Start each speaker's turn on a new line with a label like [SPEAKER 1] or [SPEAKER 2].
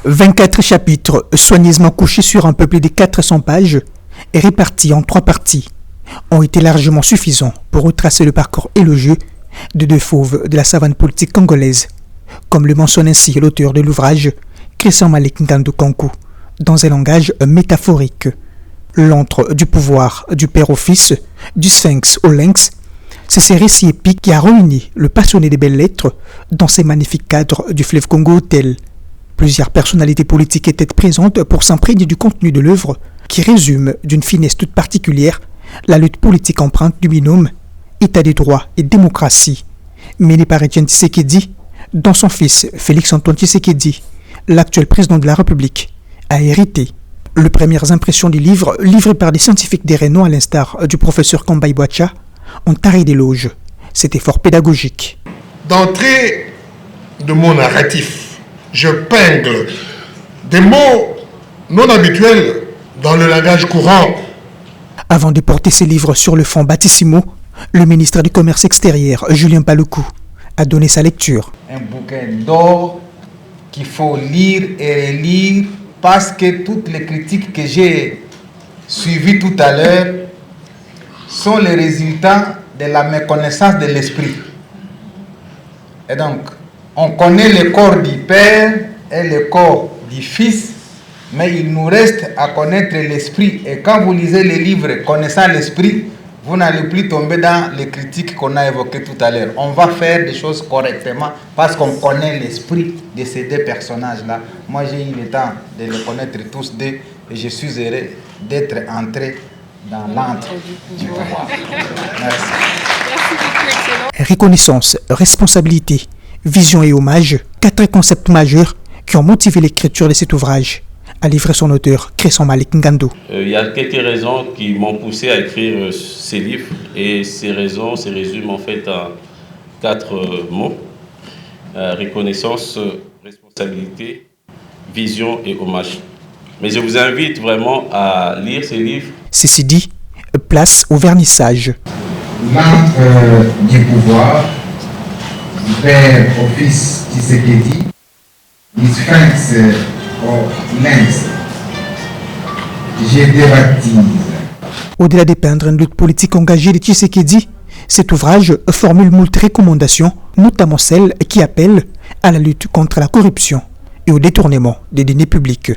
[SPEAKER 1] 24 chapitres soigneusement couchés sur un peu plus de 400 pages et répartis en 3 parties ont été largement suffisants pour retracer le parcours élogieux de 2 fauves de la savane politique congolaise, comme le mentionne ainsi l'auteur de l'ouvrage, Christian Malik Ngandu Kankou, dans un langage métaphorique. L'antre du pouvoir du père au fils, du sphinx au lynx, c'est ce récit épique qui a réuni le passionné des belles lettres dans ces magnifiques cadres du fleuve Congo Hotel. Plusieurs personnalités politiques étaient présentes pour s'imprégner du contenu de l'œuvre qui résume d'une finesse toute particulière la lutte politique empreinte du binôme État des droits et démocratie, mené par Etienne Tshisekedi, dont son fils Félix-Antoine Tshisekedi, l'actuel président de la République, a hérité. Les premières impressions du livre, livrées par des scientifiques des renom à l'instar du professeur Kambai Boacha, ont taré d'éloges. Cet effort pédagogique.
[SPEAKER 2] D'entrée de mon narratif, je peigle des mots non habituels dans le langage courant.
[SPEAKER 1] Avant de porter ses livres sur le fond baptissimo, le ministre du Commerce extérieur, Julien Paluku, a donné sa lecture.
[SPEAKER 3] Un bouquin d'or qu'il faut lire et relire parce que toutes les critiques que j'ai suivies tout à l'heure sont les résultats de la méconnaissance de l'esprit. Et donc, on connaît le corps du Père et le corps du Fils, mais il nous reste à connaître l'esprit. Et quand vous lisez les livres connaissant l'esprit, vous n'allez plus tomber dans les critiques qu'on a évoquées tout à l'heure. On va faire des choses correctement parce qu'on connaît l'esprit de ces 2 personnages-là. Moi, j'ai eu le temps de les connaître tous 2 et je suis heureux d'être entré dans l'antre du pouvoir. Merci.
[SPEAKER 1] Reconnaissance, responsabilité, vision et hommage, 4 concepts majeurs qui ont motivé l'écriture de cet ouvrage, a livré son auteur, Christian Malik Ngandu.
[SPEAKER 4] Il y a quelques raisons qui m'ont poussé à écrire ces livres et ces raisons se résument en fait en 4 mots. Reconnaissance, responsabilité, vision et hommage. Mais je vous invite vraiment à lire ces livres.
[SPEAKER 1] Ceci dit, place au vernissage.
[SPEAKER 3] L'antre du pouvoir, du père au fils Tshisekedi, du sphinx au lynx, je débaptise.
[SPEAKER 1] Au-delà de peindre une lutte politique engagée de Tshisekedi, cet ouvrage formule moult recommandations, notamment celles qui appellent à la lutte contre la corruption et au détournement des deniers publics.